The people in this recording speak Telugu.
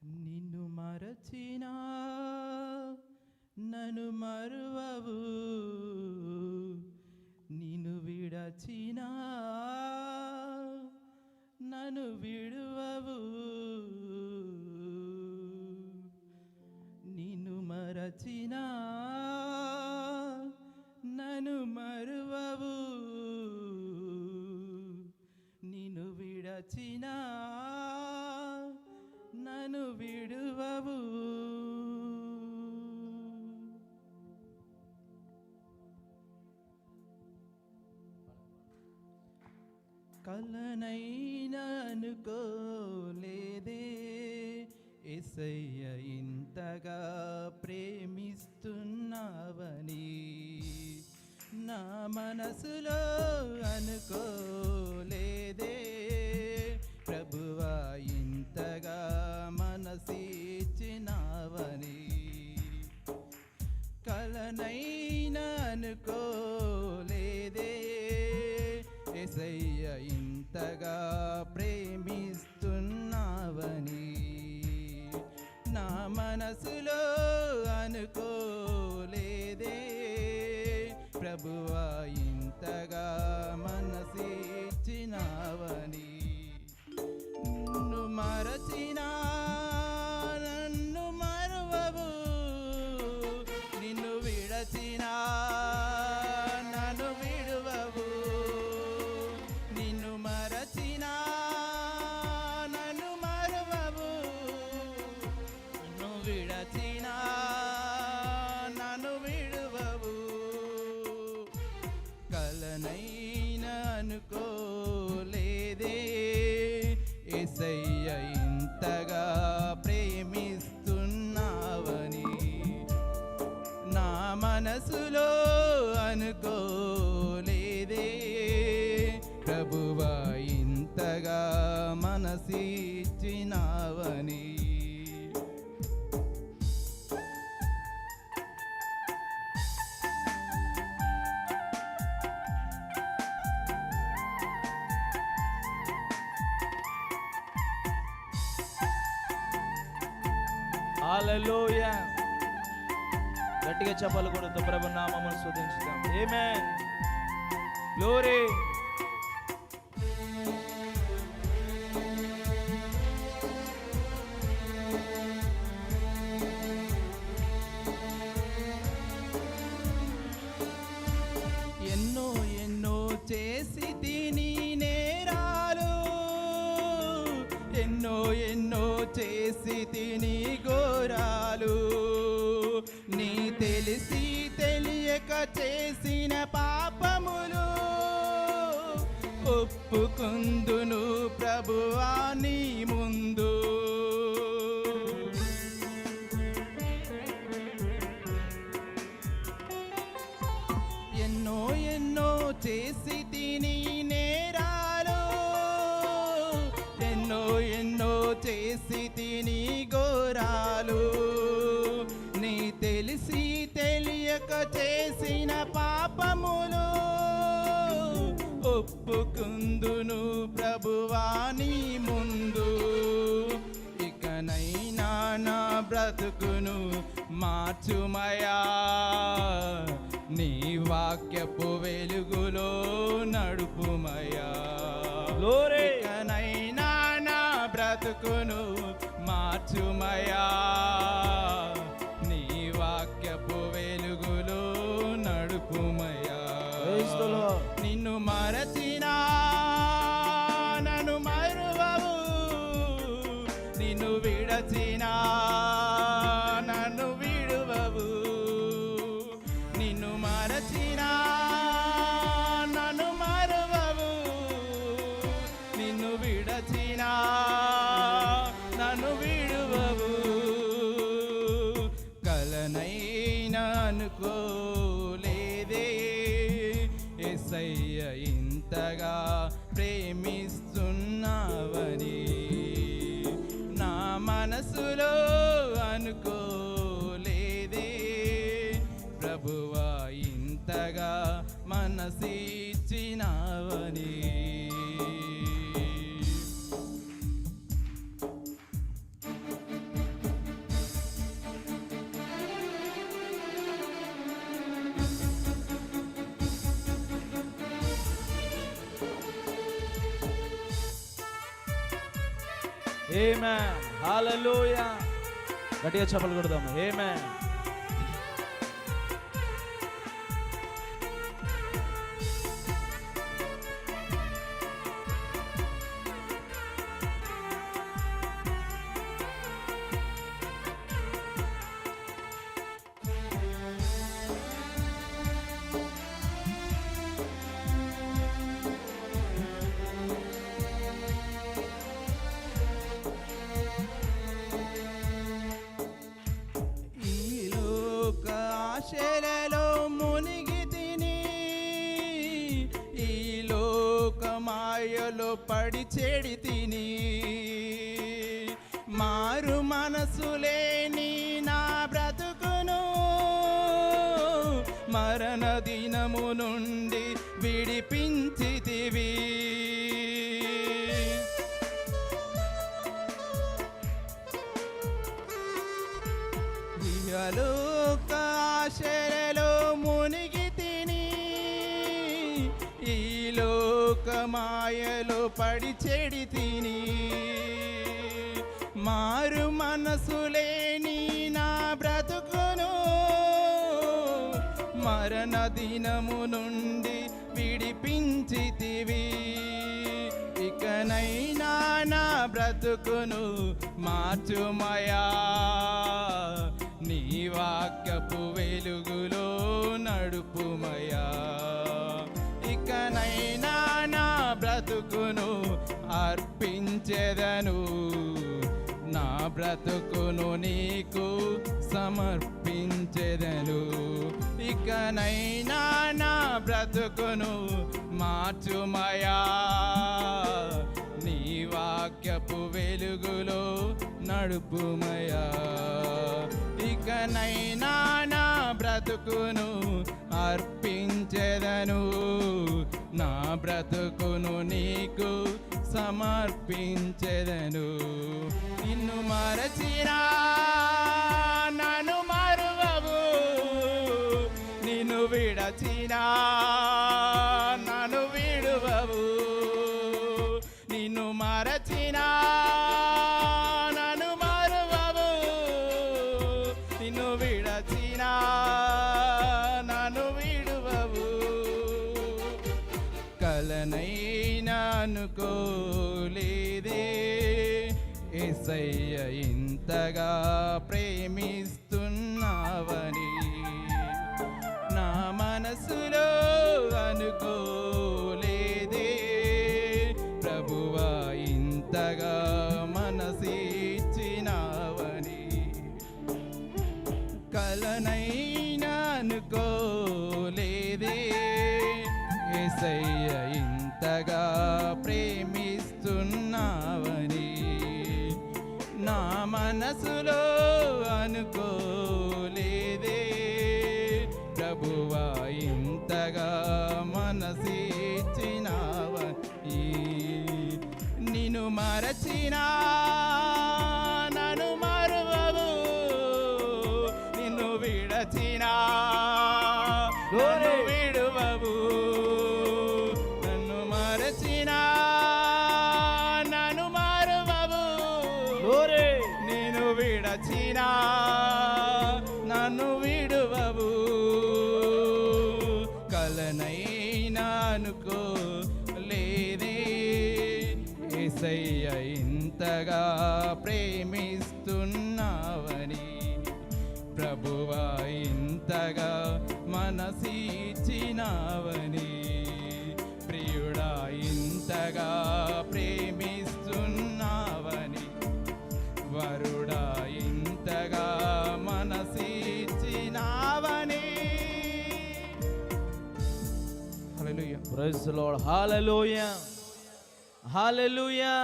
నిన్ను మరచినా నన్ను మరువవు, నిన్ను విడచినా నన్ను విడువవు. నిన్ను మరచినా నన్ను మరువవు, నిన్ను విడచినా నన్ను విడువవు. కలనైనా అనుకోలేదే యేసయ్య ఇంతగా ప్రేమిస్తున్నావని, నా మనసులో అనుకోలేదే ప్రభువా ఇంతగా మనసిచ్చినావని. కలనైనా అనుకోలేదే యేసయ్య ఇంతగా ప్రేమిస్తున్నావని, నా మనసులో అనుకోలేదే ప్రభువా ఇంతగా మనసిచ్చినావని. నిన్ను మరచినా నన్ను మరువవు, నిన్ను విడచినా నన్ను విడువవు. నిన్ను మరచినా నన్ను మరువవు, నిన్ను విడచినా నన్ను విడువవు. కలనైనా అనుకోలేదే యేసయ్య ఇంతగా ప్రేమిస్తున్నావని, నా మనసులో అనుకోలేదే ప్రభువా ఇంతగా మనసిచ్చినావని. హల్లెలూయా. గట్టిగా చెప్పాలి కూడా ప్రభు నామమును స్తుతించుదాం. ఆమేన్. గ్లోరీ. ఎన్నో ఎన్నో చేసి తిని నేరాలు, ఎన్నో ఎన్నో చేసి తిని ఘోరాలు, నీ తెలిసి తెలియక చేసిన పాపములు ఒప్పుకుందును ప్రభువా నీ ముందు. ఎన్నో ఎన్నో చేసి తిని నేరాలు, ఎన్నో ఎన్నో చేసి తిని ఘోరాలు, నీ తెలిసి తెలియక చేసిన పాపములు ఒప్పుకుందును ప్రభువా నీ ముందు. ఇకనైనా నా బ్రతుకును మార్చుమయా, నీ వాక్యపు వెలుగులో నడుపుమయా. ఇకనైనా నా బ్రతుకును మార్చుమయా, నీ వాక్యపు వెలుగులో నడుపుమయా. నిన్ను మరచినా నన్ను మరువవు, నిన్ను విడచినా నన్ను విడువవు. నిన్ను మరచినా నన్ను మరువవు, నిన్ను విడచినా నన్ను విడువవు. కలనైనా అనుకోలేదే యేసయ్య ఇంతగా ప్రేమిస్తున్నావని, నా మనసులో అనుకోలేదే ప్రభువా ఇంతగా మనసిచ్చినావని. ఆమేన్. హల్లెలూయా. గట్టిగా చప్పట్లు కొడదాము. ఆమేన్. ఈ లోక ఆశలలో మునిగి తిని, ఈ లోక మాయలో పడి చెడి తిని, మారు మనసు లేని నా బ్రతుకును మరణ దినము నుండి విడిపించితివి. ఇహలోక ఆశలలో మునిగి తిని, ఈ లోక మాయలో పడి చెడి తిని, మారు మనసు లేని నా బ్రతుకును మరణ దినము నుండి విడిపించితివి. ఇకనైనా నా బ్రతుకును మార్చుమయా, నీ వాక్యపు వెలుగులో నడుపుమయా. ఇకనైనా నా బ్రతుకును అర్పించెదను, నా బ్రతుకును నీకు సమర్పించెదను. ఇకనైనా నా బ్రతుకును మార్చుమయా, నీ వాక్యపు వెలుగులో నడుపుమయా. ఇకనైనా నా బ్రతుకును అర్పించెదను, నా బ్రతుకును నీకు సమర్పించెదను. నిన్ను మరచినా నన్ను మరువవు, నిన్ను విడచినా నన్ను విడువవు. నిన్ను మరచినా నన్ను మరువవు, నిన్ను విడచినా నన్ను విడువవు. కలనైనా అనుకోలేదే యేసయ్య ఇంతగా ప్రేమిస్తున్నావని, నా మనసులో అనుకోలేదే ప్రభువా ఇంతగా మనసిచ్చినావని. కలనైనా అనుకోలేదే యేసయ్య ఇంతగా ప్రేమిస్తున్నావని, నా మనసులో అనుకోలేదే ప్రభువా ఇంతగా మనసిచ్చినావని. నిన్ను మరచినా నన్ను మరువవు, నిన్ను విడచినా నన్ను విడువవు. నన్ను మరచినా నన్ను మరువవు, నేను విడచినా నన్ను విడువవు. కలనైనా అనుకోలేదే యేసయ్య ఇంతగా ప్రేమిస్తున్నావని, ప్రభువా ఇంతగా మనసిచ్చినావని. ప్రియుడా ఇంతగా ప్రేమిస్తున్నావని, వరుడా ఇంతగా మనసిచ్చినావని. Hallelujah. Praise the Lord. Hallelujah. Hallelujah.